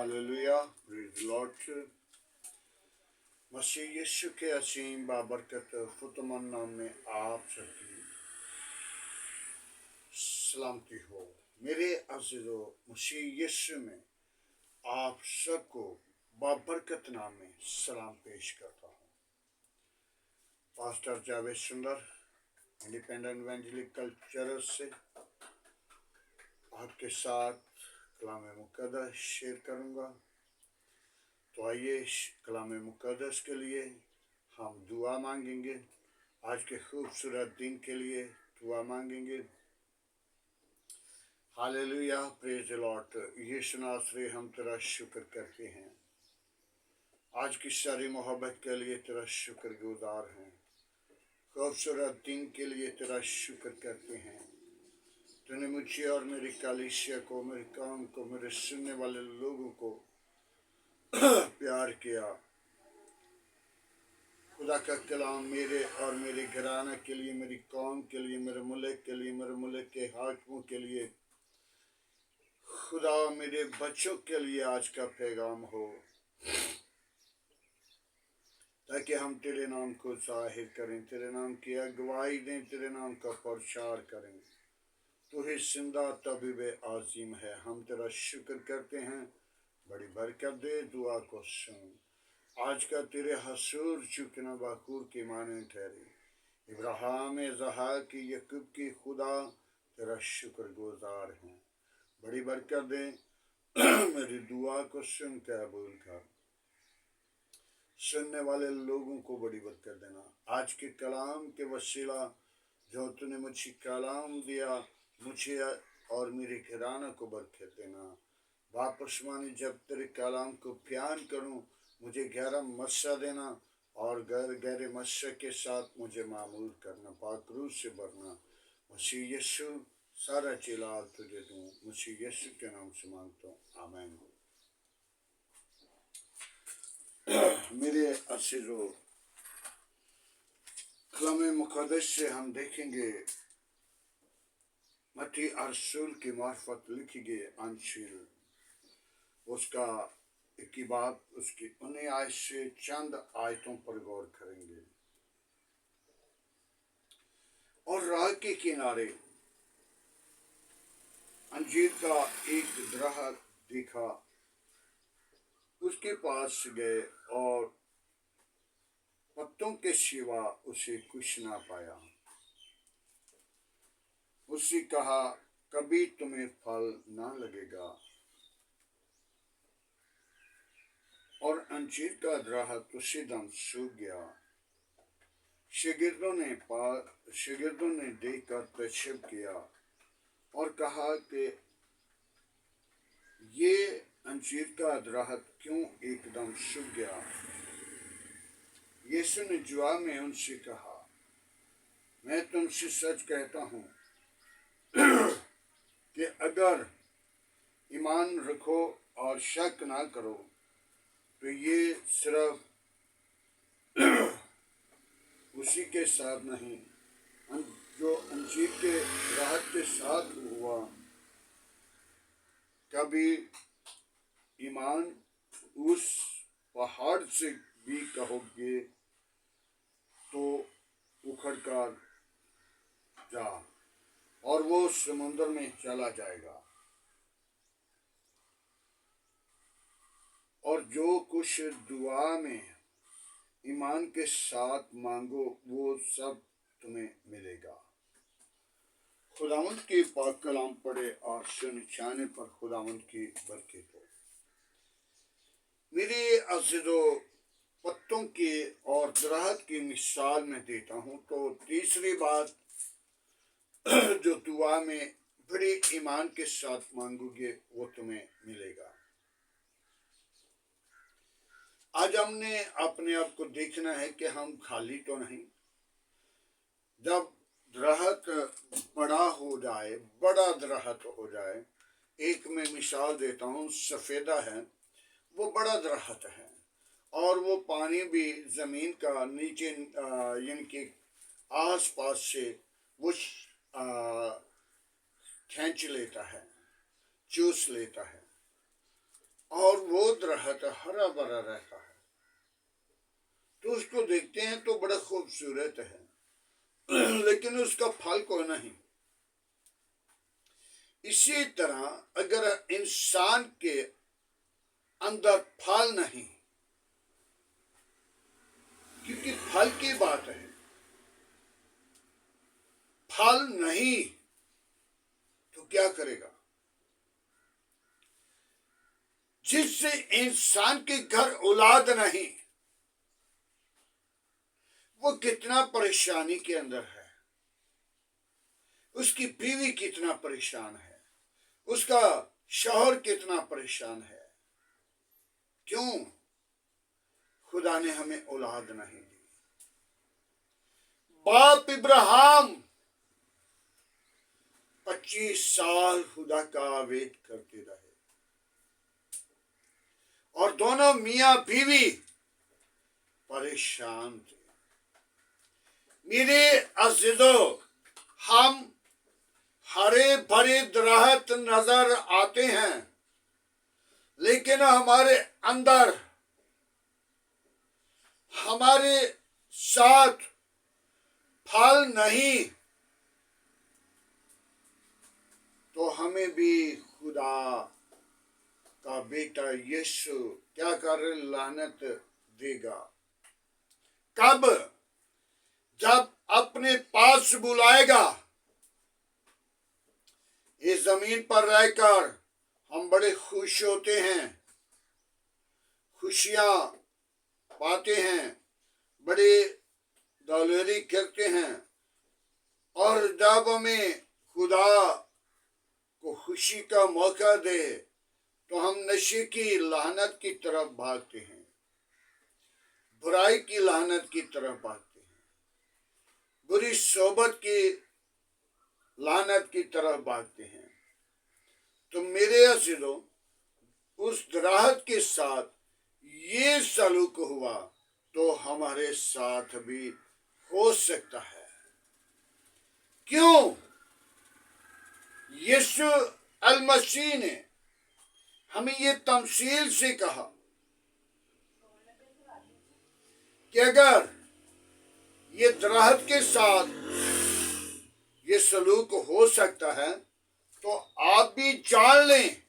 Hallelujah, praise lord. मसीह यीशु के असीम बाबरकत फुतमन नाम में आप सबकी सलामती हो। मेरे अज़ीज़ो, मसीह यीशु में आप सबको बाबरकत नाम में सलाम पेश करता हूँ। पास्टर जावेद सुंदर, इंडिपेंडेंट इवेंजेलिकल चर्च से आपके साथ कलाम मुक़द्दस शेयर करूँगा। तो आइए कलाम मुक़द्दस के लिए हम दुआ मांगेंगे। आज के खूबसूरत दिन के लिए दुआ मांगेंगे। Hallelujah, praise the lord. Yeshu नासरी, हम तेरा शुक्र करते हैं। आज की सारी मोहब्बत के लिए तेरा शुक्रगुजार हैं। खूबसूरत दिन के लिए तेरा शुक्र करते हैं। तूने मुझे और मेरी कलीसिया को, मेरे काम को, मेरे सुनने वाले लोगों को प्यार किया। खुदा का कलाम मेरे और मेरे घराना के लिए, मेरी कौम के लिए, मेरे मुल्क के लिए, मेरे मुल्क के हाकिमों के लिए, खुदा मेरे बच्चों के लिए आज का पैगाम हो, ताकि हम तेरे नाम को जाहिर करें, तेरे नाम की अगुवाई दें, तेरे नाम का प्रचार करें। तू ही जिंदा तबीब आज़ीम है। हम तेरा शुक्र करते हैं। बड़ी बरकत दे, दुआ को सुन। आज का तेरे हसूर चुकना बाकूर की माने ठहरे। इब्राहिम, ज़हाक की, यकूब की खुदा तेरा शुक्रगुजार हैं। बड़ी बरकत दे, मेरी दुआ को सुन कबूल कर। सुनने वाले लोगों को बड़ी बरकत देना। आज के कलाम के वसीला जो तूने मुझे कलाम दिया, मुझे और मेरे घराना को बरकत देना। वापस मानी जब तेरे कलाम को बयान करूं, मुझे गहरा मस्सा देना और गहरे मस्से के साथ मुझे मामूल करना, पाक रूह से भरना। मसीह यीशु सारा चिलाल तुझे दूं, मसीह यीशु के नाम से मांगता हूँ, आमीन। मेरे अज़ीज़ों, कलाम मुक़द्दस से हम देखेंगे मत्ती रसूल की मार्फत लिखी गई अंजील, उसका की बात, उसकी 19 आयत से चंद आयतों पर गौर करेंगे। और राह के किनारे अंजीर का एक दरख्त दिखा। उसके पास गए और पत्तों के सिवा उसे कुछ ना पाया। उससे कहा, कभी तुम्हें फल ना लगेगा। और अंजीर का दरख्त उसी दम सूख गया। शागिर्दों ने देखकर ताज्जुब किया और कहा कि ये अंजीर का दरख्त क्यों एकदम सूख गया। यीशु ने जवाब में उनसे कहा, मैं तुमसे सच कहता हूँ कि अगर ईमान रखो और शक ना करो, तो ये सिर्फ उसी के साथ नहीं जो अंजीर के दरख्त के साथ हुआ, कभी ईमान उस पहाड़ से भी कहोगे तो उखड़ कर जा और वो समुद्र में चला जाएगा, और जो कुछ दुआ में ईमान के साथ मांगो वो सब तुम्हें मिलेगा। खुदावंद की पाक कलाम पढ़े और सुन जाने पर खुदावंद की बरकत हो। मेरे अज़ीज़ों, पत्तों की और दरख्त की मिसाल में देता हूँ। तो तीसरी बात जो दुआ में बड़े ईमान के साथ मांगोगे वो तुम्हें मिलेगा। आज हमने अपने आप को देखना है कि हम खाली तो नहीं। जब दरख्त बड़ा हो जाए, बड़ा दरख्त हो जाए, एक मैं मिसाल देता हूँ, सफ़ेदा है, वो बड़ा दरख्त है और वो पानी भी ज़मीन का नीचे यानी कि आस पास से वो खींच लेता है, चूस लेता है। और वो दरख्त हरा भरा रहता है, तो उसको देखते हैं तो बड़ा खूबसूरत है, लेकिन उसका फल कोई नहीं। इसी तरह अगर इंसान के अंदर फल नहीं, क्योंकि फल की बात है, फल नहीं तो क्या करेगा? जिससे इंसान के घर औलाद नहीं, वो कितना परेशानी के अंदर है, उसकी बीवी कितना परेशान है, उसका शौहर कितना परेशान है। क्यों? खुदा ने हमें औलाद नहीं दी। बाप इब्राहिम 25 साल खुदा का वेट करते रहे, और दोनों मियां बीवी परेशान थे। मेरे अज़ीज़ों, हम हरे भरे दरख्त नजर आते हैं, लेकिन हमारे अंदर, हमारे साथ फल नहीं, तो हमें भी खुदा का बेटा यीशु क्या कर लानत देगा। कब? जब अपने पास बुलाएगा। इस जमीन पर रहकर हम बड़े खुश होते हैं, खुशियां पाते हैं, बड़े दौलरी करते हैं, और जब हमें खुदा को खुशी का मौका दे तो हम नशे की लानत की तरफ भागते हैं, बुराई की लानत की तरफ भागते हैं, बुरी सोबत की लानत की तरफ भागते हैं। तो मेरे अज़ीज़ों, उस दरख्त के साथ ये सलूक हुआ तो हमारे साथ भी हो सकता है। क्यों? यीशु अल मसीह ने हमें ये तमसील से कहा कि अगर ये दरख्त के साथ ये सलूक हो सकता है तो आप भी जान लें,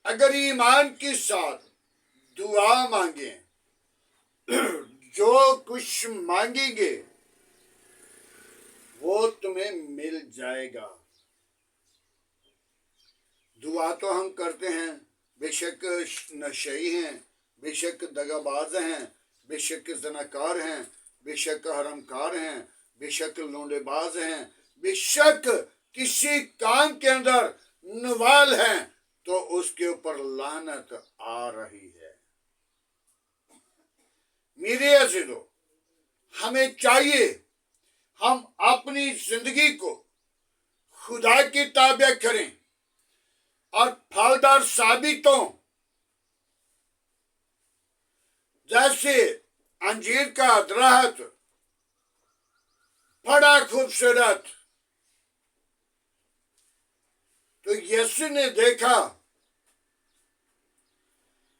अगर ईमान के साथ दुआ मांगे, जो कुछ मांगेंगे वो तुम्हें मिल जाएगा। दुआ तो हम करते हैं, बेशक नशई हैं, बेशक दगाबाज हैं, बेशक ज़नाकार हैं, बेशक हरमकार हैं, बेशक लोंडेबाज हैं, बेशक किसी काम के अंदर नवाल हैं, तो उसके ऊपर लानत आ रही है। मेरे अज़ीज़ों, हमें चाहिए हम अपनी जिंदगी को खुदा के ताबे करें और फलदार साबित हों। जैसे अंजीर का दरख्त बड़ा खूबसूरत, तो यीशु ने देखा,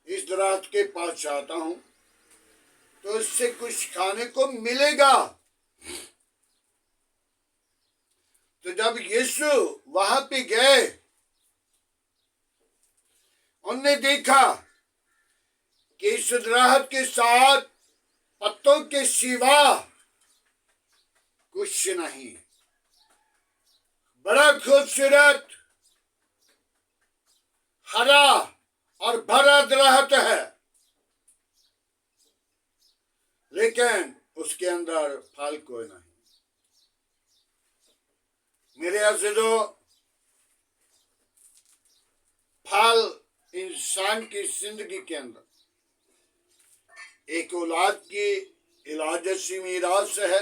इस दरख्त के पास जाता हूं तो इससे कुछ खाने को मिलेगा। तो जब यीशु वहां पे गए, उन्होंने देखा कि इस दरख्त के साथ पत्तों के सिवा कुछ नहीं, बड़ा खूबसूरत हरा और भरा दरख्त है, लेकिन उसके अंदर फल कोई नहीं। मेरे अज़ीज़ों, फल इंसान की जिंदगी के अंदर एक औलाद की इलाजसी मीरास है।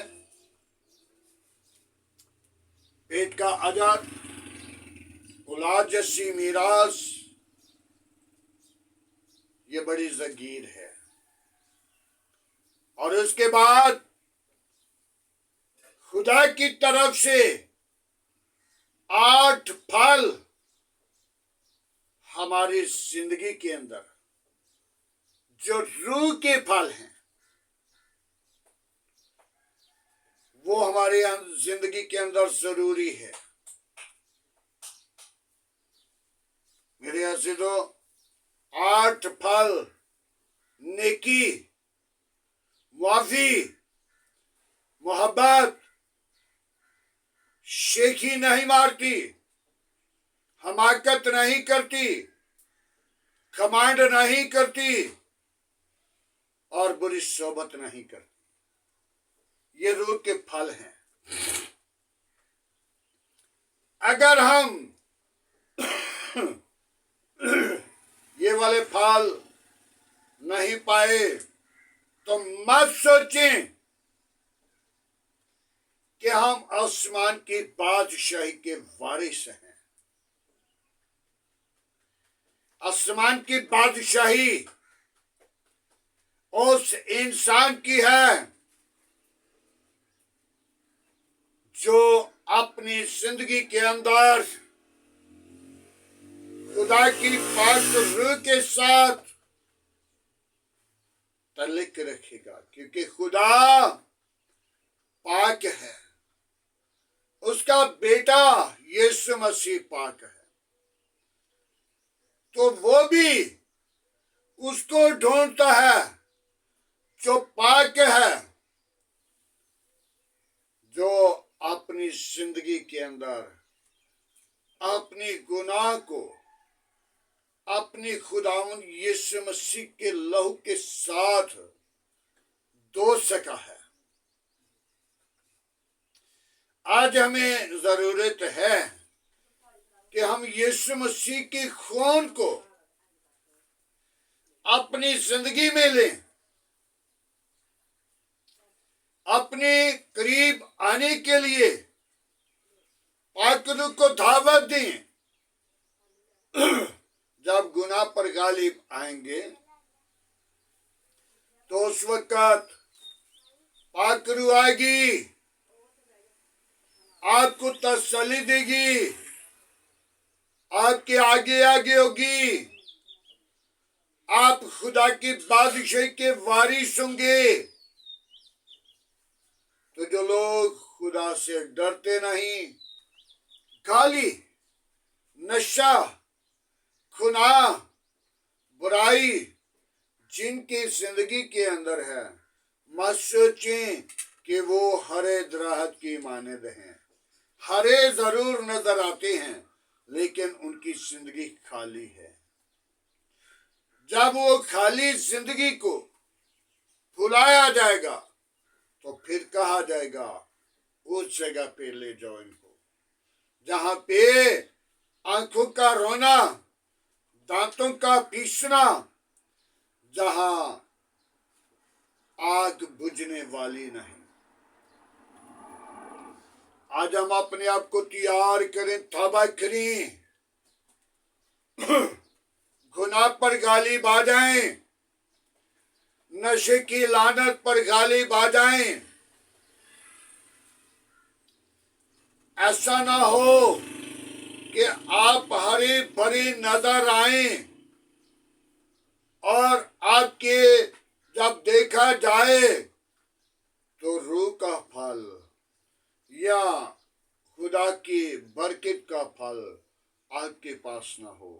पेट का अजर, औलाद जैसी मीरास, ये बड़ी ज़गीर है। और उसके बाद खुदा की तरफ से 8 फल हमारी हमारी जिंदगी के अंदर जो रूह के फल हैं वो हमारे जिंदगी के अंदर जरूरी है। मेरे अज़ीज़ों, 8 फल नेकी, मुआफ़ी, मोहब्बत, शेखी नहीं मारती, हमाकत नहीं करती, कमांड नहीं करती और बुरी सोबत नहीं करती। ये रूह के फल हैं। अगर हम ये वाले फल नहीं पाए तो मत सोचें कि हम आसमान की बादशाही के वारिस हैं। आसमान की बादशाही उस इंसान की है जो अपनी जिंदगी के अंदर खुदा की पाक रूह के साथ ताल्लुक रखेगा, क्योंकि खुदा पाक है, उसका बेटा यीशु मसीह पाक है, तो वो भी उसको ढूंढता है जो पाक है, जो अपनी जिंदगी के अंदर अपनी गुनाह को अपनी खुदावंद यीशु मसीह के लहू के साथ धो सका है। आज हमें जरूरत है कि हम यीशु मसीह के खून को अपनी जिंदगी में लें, अपने करीब आने के लिए पाक रूह को दावत दें। जब गुनाह पर गालिब आएंगे तो उस वक्त पाक रूह आएगी, आपको तसल्ली देगी, आपके आगे आगे होगी, आप खुदा की बादशाही के वारिस होंगे। तो जो लोग खुदा से डरते नहीं, गाली, नशा, गुनाह, बुराई जिनकी जिंदगी के अंदर है, मत सोचें कि वो हरे दरख्त की मानद हैं। हरे जरूर नजर आते हैं लेकिन उनकी जिंदगी खाली है। जब वो खाली जिंदगी को भुलाया जाएगा तो फिर कहा जाएगा उस जगह पे ले जाओ इनको जहां पे आंखों का रोना, दांतों का पीसना, जहां आग बुझने वाली नहीं। आज हम अपने आप को तैयार करें, तौबा करें, गुनाह पर गालिब आ जाएं, नशे की लानत पर गालिब आ जाएं। ऐसा ना हो कि आप हरे भरे नजर आएं और आपके जब देखा जाए तो रूह का फल या खुदा की बरकत का फल आपके पास ना हो।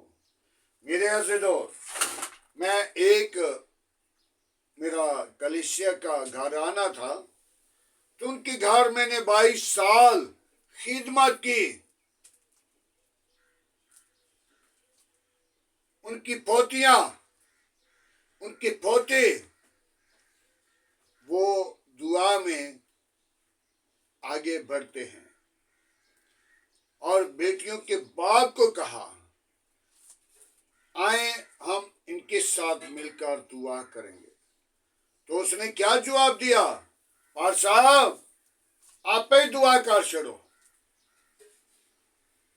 मेरे अज़ीज़ों, मेरा कलीसिया का घर आना था तो उनके घर मैंने 22 साल खिदमत की। उनकी पोतियां, उनके पोते वो दुआ में आगे बढ़ते हैं और बेटियों के बाप को कहा आए हम इनके साथ मिलकर दुआ करेंगे। तो उसने क्या जवाब दिया, पार साहब आप ही दुआ कर छोड़ो।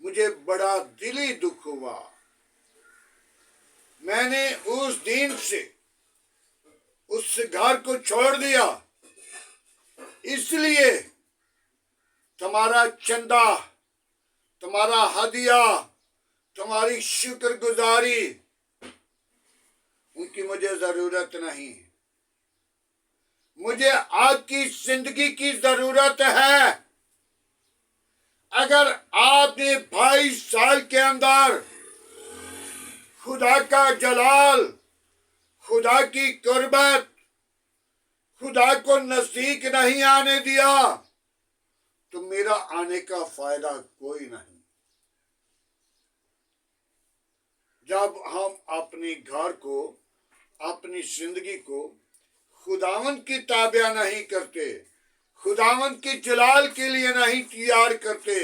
मुझे बड़ा दिली दुख हुआ। मैंने उस दिन से उस घर को छोड़ दिया, इसलिए तुम्हारा चंदा, तुम्हारा हदिया, तुम्हारी शुक्रगुजारी उनकी मुझे जरूरत नहीं। मुझे आपकी जिंदगी की जरूरत है। अगर आपने 22 साल के अंदर खुदा का जलाल, खुदा की कुर्बत, खुदा को नजदीक नहीं आने दिया, तो मेरा आने का फायदा कोई नहीं। जब हम अपने घर को, अपनी जिंदगी को खुदावंद की ताबिया नहीं करते, खुदावंद के जलाल के लिए नहीं तैयार करते,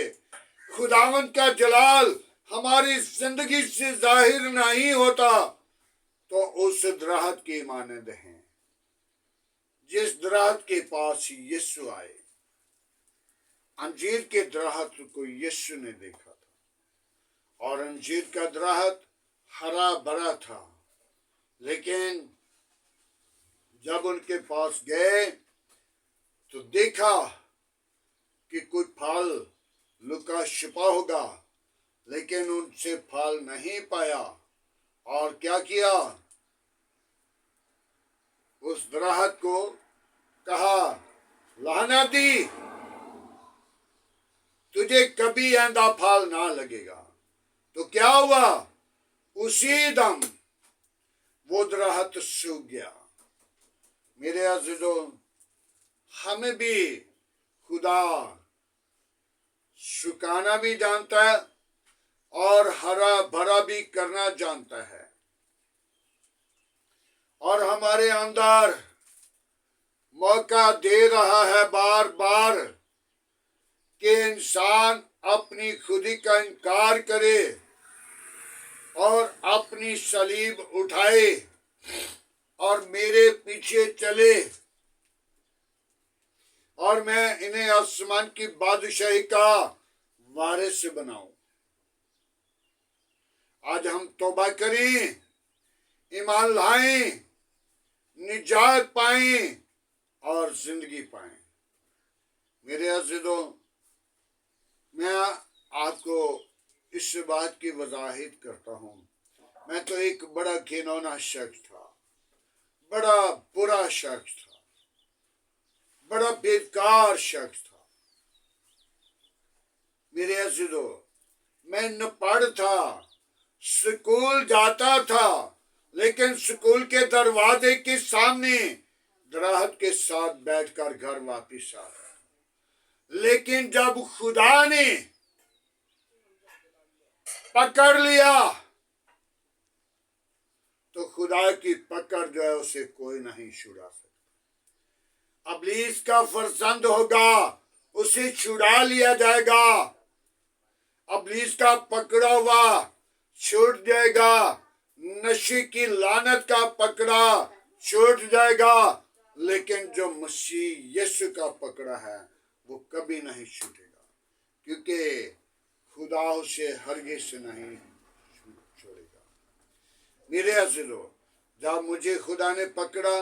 खुदावंद का जलाल हमारी जिंदगी से जाहिर नहीं होता, तो उस दरख्त के मानंद हैं जिस दरख्त के पास यीशु आए। अंजीर के दरख्त को यीशु ने देखा था और अंजीर का दरख्त हरा भरा था, लेकिन जब उनके पास गए तो देखा कि कोई फल लुका छिपा होगा, लेकिन उनसे फल नहीं पाया। और क्या किया? उस दरख्त को कहा, लानती, तुझे कभी आंधा फल ना लगेगा। तो क्या हुआ? उसी दम वो दरख्त सूख गया। मेरे अज़ीज़ों, हमें भी खुदा सुखाना भी जानता है और हरा भरा भी करना जानता है, और हमारे अंदर मौका दे रहा है बार बार कि इंसान अपनी खुदी का इनकार करे और अपनी सलीब उठाए और मेरे पीछे चले, और मैं इन्हें आसमान की बादशाही का वारिस बनाऊं। आज हम तौबा करें, ईमान लाएं, निजात पाएं और जिंदगी पाएं। मेरे अज़ीज़ों, मैं आपको इस बात की वजाहित करता हूं, मैं तो एक बड़ा घिनौना शख्स था, बड़ा बुरा शख्स था, बड़ा बेकार शख्स था। मेरे अज़ीज़ों, मैं न पढ़ था, स्कूल जाता था, लेकिन स्कूल के दरवाजे के सामने दरख्त के साथ बैठकर घर वापिस आया। लेकिन जब खुदा ने पकड़ लिया, तो खुदा की पकड़ जो है उसे कोई नहीं छुड़ा सकता। इब्लीस का फरजंद होगा, उसे छुड़ा लिया जाएगा। इब्लीस का पकड़ा हुआ छूट जाएगा, नशे की लानत का पकड़ा छूट जाएगा, लेकिन जो मसीह यीशु का पकड़ा है वो कभी नहीं छूटेगा, क्योंकि खुदा उसे हरगिज़ नहीं छोड़ेगा। मेरे अज़ीज़ों, जब मुझे खुदा ने पकड़ा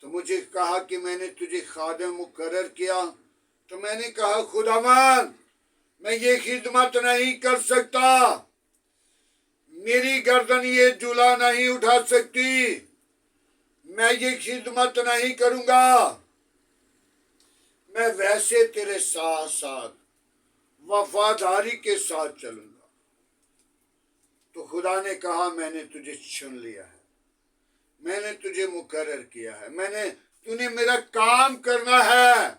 तो मुझे कहा कि मैंने तुझे खादिम मुकर्रर किया, तो मैंने कहा, खुदावंद, मैं ये खिदमत नहीं कर सकता, मेरी गर्दन ये झूला नहीं उठा सकती, मैं ये खिदमत नहीं करूंगा, मैं वैसे तेरे साथ साथ वफादारी के साथ चलूंगा। तो खुदा ने कहा, मैंने तुझे चुन लिया है, मैंने तुझे मुकर्रर किया है, तूने मेरा काम करना है।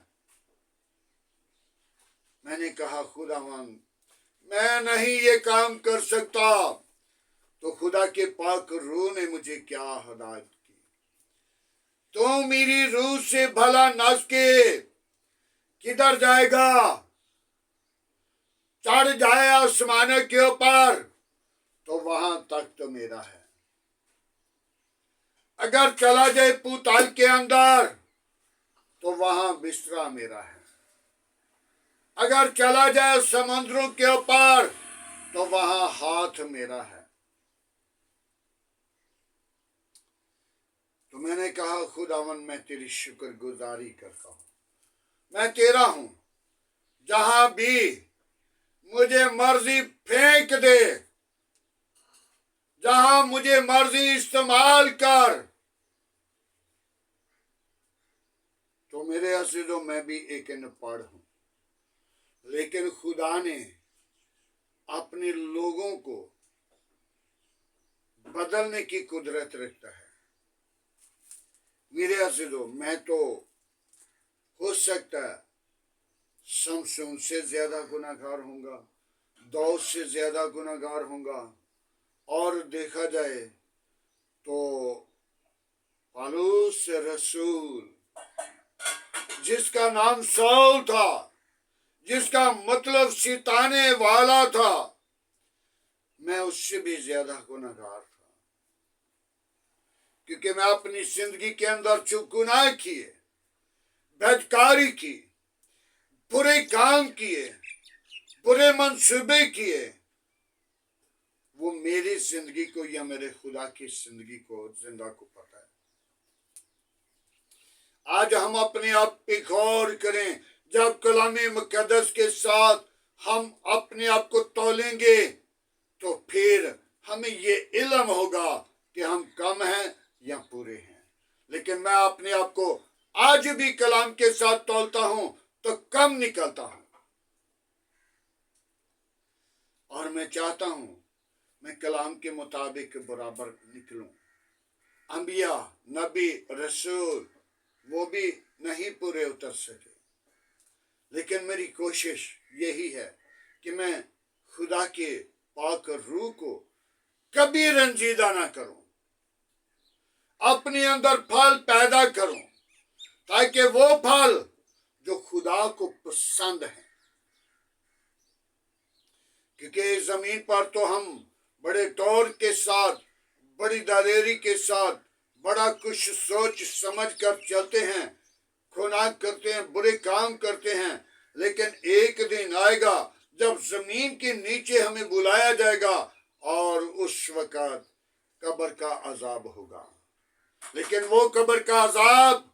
मैंने कहा, खुदावंद, मैं नहीं ये काम कर सकता। तो खुदा के पाक रूह ने मुझे क्या हिदायत की, तो मेरी रूह से भला नस के किधर जाएगा? चढ़ जाए आसमान के ऊपर, तो वहां तक तो मेरा है। अगर चला जाए पूताल के अंदर, तो वहां बिस्तरा मेरा है। अगर चला जाए समुद्रों के ऊपर, तो वहां हाथ मेरा है। तो मैंने कहा, खुदावंद, मैं तेरी शुक्रगुजारी करता हूं, मैं तेरा हूं। जहां भी मुझे मर्जी फेंक दे, जहां मुझे मर्जी इस्तेमाल कर। तो मेरे अज़ीज़ों, मैं भी एक अनपढ़ हूँ, लेकिन खुदा ने अपने लोगों को बदलने की कुदरत रखता है। मेरे अज़ीज़ों, मैं तो हो सकता है शमशून से ज्यादा गुनाहगार होऊंगा, दाऊद से ज्यादा गुनाहगार होऊंगा, और देखा जाए तो पौलुस रसूल, जिसका नाम साउल था, जिसका मतलब सिताने वाला था, मैं उससे भी ज्यादा गुनाहगार था, क्योंकि मैं अपनी जिंदगी के अंदर जो गुनाह किए, बदकारी की, बुरे काम किए, बुरे मंसूबे किए, वो मेरी जिंदगी को या मेरे खुदा की जिंदगी को, जिंदा को पता है। आज हम अपने आप पे गौर करें। जब कलामे मुकद्दस के साथ हम अपने आप को तौलेंगे तो फिर हमें ये इल्म होगा कि हम कम हैं या पूरे हैं। लेकिन मैं अपने आप को आज भी कलाम के साथ तौलता हूं तो कम निकलता हूं, और मैं चाहता हूं मैं कलाम के मुताबिक बराबर निकलूं। अंबिया, नबी, रसूल वो भी नहीं पूरे उतर सके, लेकिन मेरी कोशिश यही है कि मैं खुदा के पाक रूह को कभी रंजीदा ना करूं, अपने अंदर फल पैदा करूं, ताकि वो फल जो खुदा को पसंद है। क्योंकि इस जमीन पर तो हम बड़े दौर के साथ, बड़ी दलेरी के साथ, बड़ा कुछ सोच समझ कर चलते हैं, गुनाह करते हैं, बुरे काम करते हैं, लेकिन एक दिन आएगा जब जमीन के नीचे हमें बुलाया जाएगा और उस वक़्त कब्र का अजाब होगा। लेकिन वो कब्र का अजाब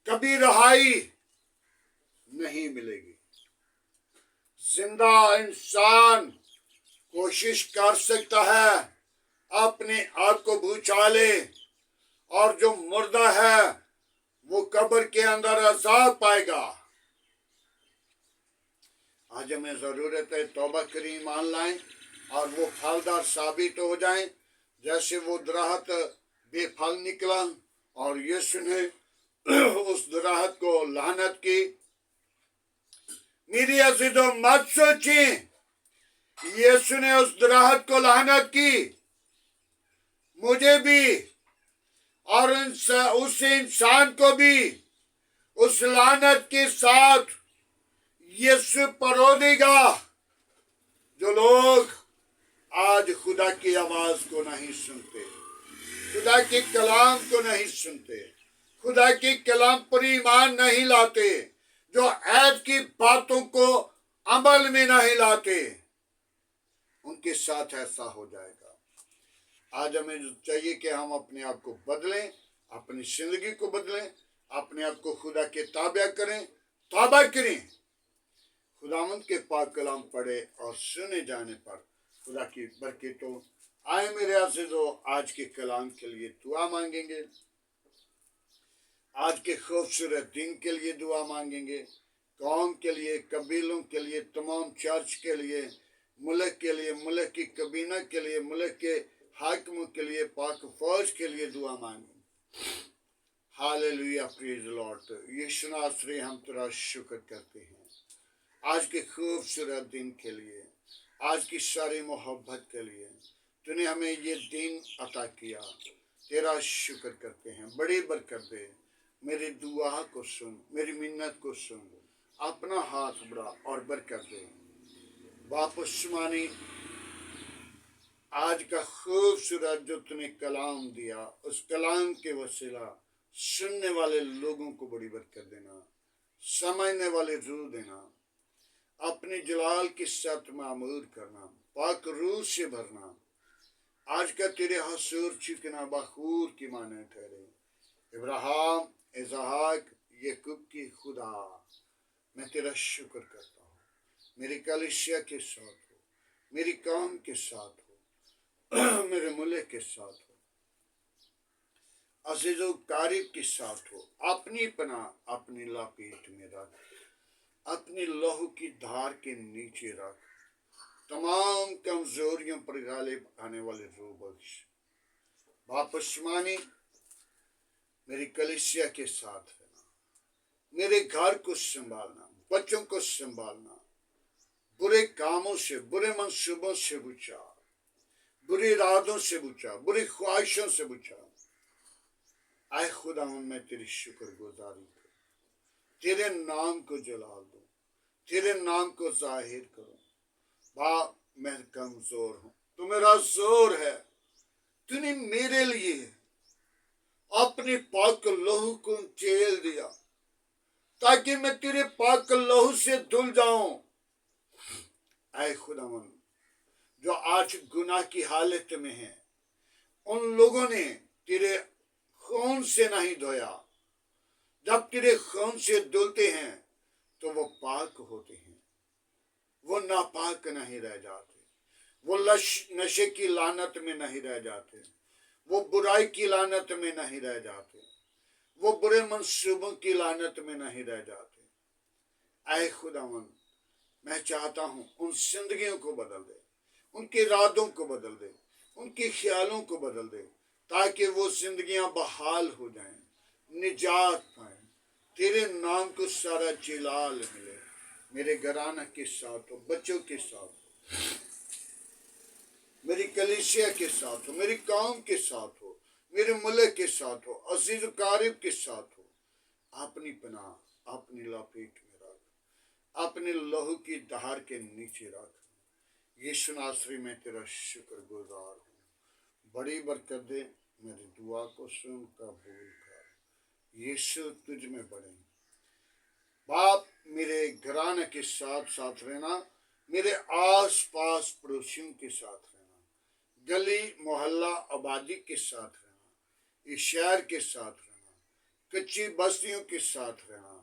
कभी रहाई नहीं मिलेगी। जिंदा इंसान कोशिश कर सकता है अपने आप को बचाले, और जो मुर्दा है वो कब्र के अंदर अजाब पाएगा। आज हमें जरूरत है तौबा करें, ईमान लाएं और वो फलदार साबित हो जाएं, जैसे वो दरख्त बेफल निकला और यीशु ने उस दरख्त को लानत की। मेरी अज़ीज़ों, मत सोचें यीशु ने उस दरख्त को लानत की, मुझे भी और उस इंसान को भी उस लानत के साथ यीशु परो देगा। जो लोग आज खुदा की आवाज को नहीं सुनते, खुदा के कलाम को नहीं सुनते, खुदा के कलाम पर ईमान नहीं लाते, जो ऐद की बातों को अमल में नहीं लाते, उनके साथ ऐसा हो जाएगा। आज हमें चाहिए कि हम अपने आप को बदलें, अपनी जिंदगी को बदलें, अपने आप को खुदा के ताबे करें, तौबा करें, खुदावंद के पाक कलाम पढ़े और सुने जाने पर खुदा की बरकतों आए। मेरे अज़ीज़ों, आज के कलाम के लिए दुआ मांगेंगे, आज के खूबसूरत दिन के लिए दुआ मांगेंगे, कौम के लिए, कबीलों के लिए, तमाम चर्च के लिए, मुल्क के लिए, मुल्क की कबीना के लिए, मुल्क के हाकिमों के लिए, पाक फौज के लिए दुआ मांगेंगे। Hallelujah, praise the lord. Yeshu नासरी, हम तेरा शुक्र करते हैं आज के खूबसूरत दिन के लिए, आज की सारी मोहब्बत के लिए। तूने हमें ये दिन अता किया, तेरा शुक्र करते हैं। बड़ी बरकत दे, मेरी दुआ को सुन, मेरी मिन्नत को सुन, अपना हाथ बढ़ा और बरकत दे। वापस मानी आज का खूबसूरत जो तूने कलाम दिया, उस कलाम के वसीला सुनने वाले लोगों को बड़ी बरकत देना, समझने वाले रूह देना, अपने जलाल के साथ मामूर करना, पाक रूह से भरना। आज का तेरे हसूर चिकना बखूर की माने ठहरे। इब्राहिम, इसहाक, याकूब की खुदा, मैं तेरा शुक्र करता हूँ। मेरी कलीसिया के साथ हो, मेरी कौम के साथ हो, मेरे मुल्क के साथ हो, अजीजो कारिब के साथ हो। अपनी पनाह अपनी लपेट में रख, अपनी लहू की धार के नीचे रख। तमाम कमजोरियों पर गालिब आने वाले रूह बख्श। वापस मानी मेरी कलीसिया के साथ रहना, मेरे घर को संभालना, बच्चों को संभालना, बुरे कामों से, बुरे मंसूबों से बचा, बुरी इरादों से बचा, बुरी ख्वाहिशों से बचा। आए खुदा मैं तेरी शुक्रगुजारी करूं, तेरे नाम को जलाल दूं, तेरे नाम को जाहिर करूं। बाप मैं कमजोर हूं, तू मेरा जोर है। तूने मेरे लिए अपने पाक लहू को चेल दिया ताकि मैं तेरे पाक लहू से धुल जाऊं। ऐ खुदावन जो आज गुनाह की हालत में है, उन लोगों ने तेरे खून से नहीं धोया। जब तेरे खून से धुलते हैं तो वो पाक होते हैं, वो नापाक नहीं रह जाते, वो नशे की लानत में नहीं रह जाते, वो बुराई की लानत में नहीं रह जाते, वो बुरे मंसूबों की लानत में नहीं रह जाते। ऐ खुदावन मैं चाहता हूं उन जिंदगियों को बदल दे, उनके इरादों को बदल दे, उनके ख्यालों को बदल दे, ताकि वो जिंदगियां बहाल हो जाएं, निजात पाएं, तेरे नाम को सारा जलाल मिले। मेरे घराना के साथ हो, बच्चों के साथ हो, मेरी कलीसिया के साथ हो, मेरी कौम के साथ हो, मेरे मुल्क के साथ हो, अजीज कारिब के साथ हो। अपनी पनाह अपनी लपेट में रख, अपने लहू की धार के नीचे रख। यीशु नासरी में तेरा शुक्रगुजार हूँ। बड़ी बरकत दे, मेरी दुआ को सुन कबूल कर। यीशु तुझ में बड़े बाप, मेरे घराने के साथ साथ रहना, मेरे आस पास पड़ोसियों के साथ रहना, गली मोहल्ला आबादी के साथ रहना, इस शहर के साथ रहना, कच्ची बस्तियों के साथ रहना,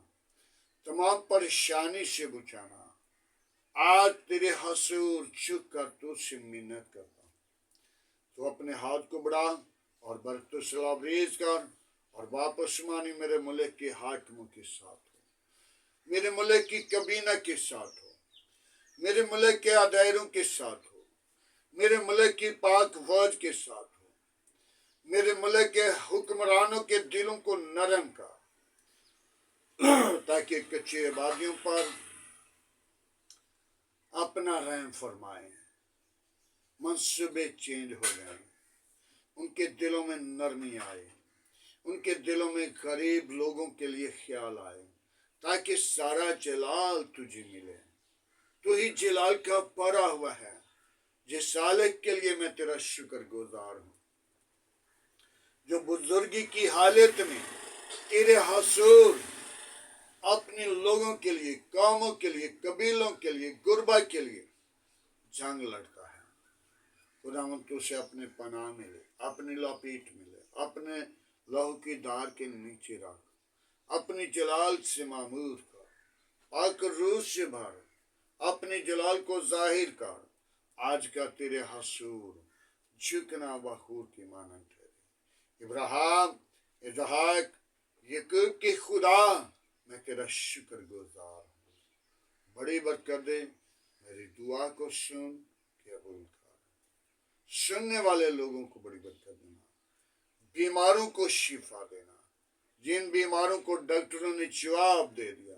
तमाम परेशानी से बचाना। आज तेरे हसूर झुक कर तुझसे मिन्नत करता हूँ, तो अपने हाथ को बढ़ा और बरकत सलाबरेज कर और वापस मानी मेरे मुल्क के हाकिमों के साथ हो, मेरे मुल्क की कबीना के साथ हो, मेरे मुल्क के अदायरों के साथ हो, मेरे मुल्क की पाक फौज के साथ हो, मेरे मुल्क के हुक्मरानों के दिलों को नरम कर, ताकि कच्चे आबादियों पर अपना रहम फरमाए, मंसूबे चेंज हो जाए, उनके दिलों में नरमी आए, उनके दिलों में गरीब लोगों के लिए ख्याल आए, ताकि सारा जलाल तुझे मिले। तू ही जलाल का परा हुआ है, जिस सालिक के लिए मैं तेरा शुक्रगुजार हूँ, जो बुजुर्गी की हालत में तेरे हसूर अपने लोगों के लिए, कौमों के लिए, कबीलों के लिए, गुरबा के लिए जंग लड़ता है। खुदावंद तुझसे अपने पनाह मिले, अपनी लपेट मिले, अपने लहू की धार के नीचे रख, अपनी जलाल से मामूर कर, पाक रूह से भर, अपने जलाल को जाहिर कर। आज का तेरे हसूर झुकना बखूर की मानंद ठहरे। इब्राहिम, इसहाक, याकूब के खुदा, मैं तेरा शुक्रगुजार हूँ। बड़ी बरकत दे, मेरी दुआ को सुन कबूल कर। सुनने वाले लोगों को बड़ी बरकत देना, बीमारों को शिफा देना। जिन बीमारों को डॉक्टरों ने जवाब दे दिया,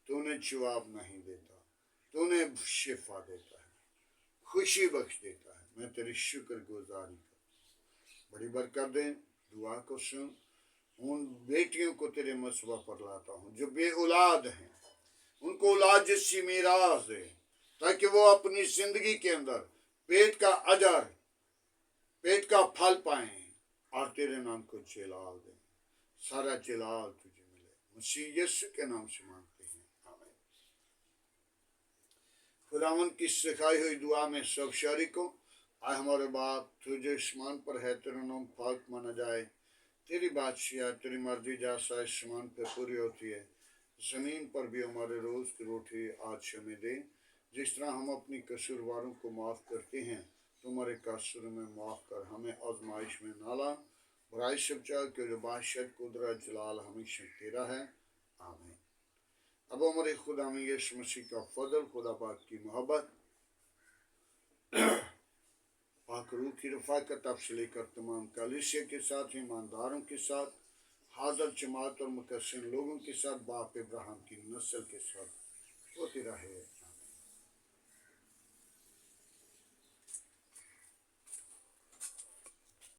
तूने जवाब नहीं देता, तूने शिफा देता है, खुशी बख्श देता है। मैं तेरी शुक्रगुजारी करता, बड़ी बरकत दे, दुआ को सुन। उन बेटियों को तेरे मसबा पर लाता हूँ जो बे औलाद हैं, उनको औलाद जैसी मीरास दे, ताकि वो अपनी जिंदगी के अंदर पेट का अजर, पेट का फल पाएं और तेरे नाम को जलाल दें। सारा जलाल तुझे मिले, मसीह यीशु के नाम से मांगते हैं, आमीन। खुदावंद की सिखाई हुई दुआ में सब शरीकों, आए हमारे बाप तुझे आसमान पर है, तेरा नाम पाक माना जाए, तेरी बादशाह, तेरी मर्जी जैसा आसमान पर पूरी होती है, जमीन पर भी हमारे रोज की रोटी आज हमें दे, जिस तरह हम अपनी कसूरवारों को माफ करते हैं, तो تمہارے قصور میں معاف کر، ہمیں آزمائش میں نہ لا، برائی سے بچا، کہ جو بادشاہت قدرت جلال ہمیشہ تیرا ہے، آمین۔ اب ہمارے خدا میں یسوع مسیح کا فضل، خدا پاک کی محبت، پاک روح کی رفاقت آپ سے لے کر تمام کلیسیا کے ساتھ، ایمانداروں کے ساتھ، حاضر جماعت اور متسن لوگوں کے ساتھ، باپ ابراہیم کی نسل کے ساتھ ہوتی رہے۔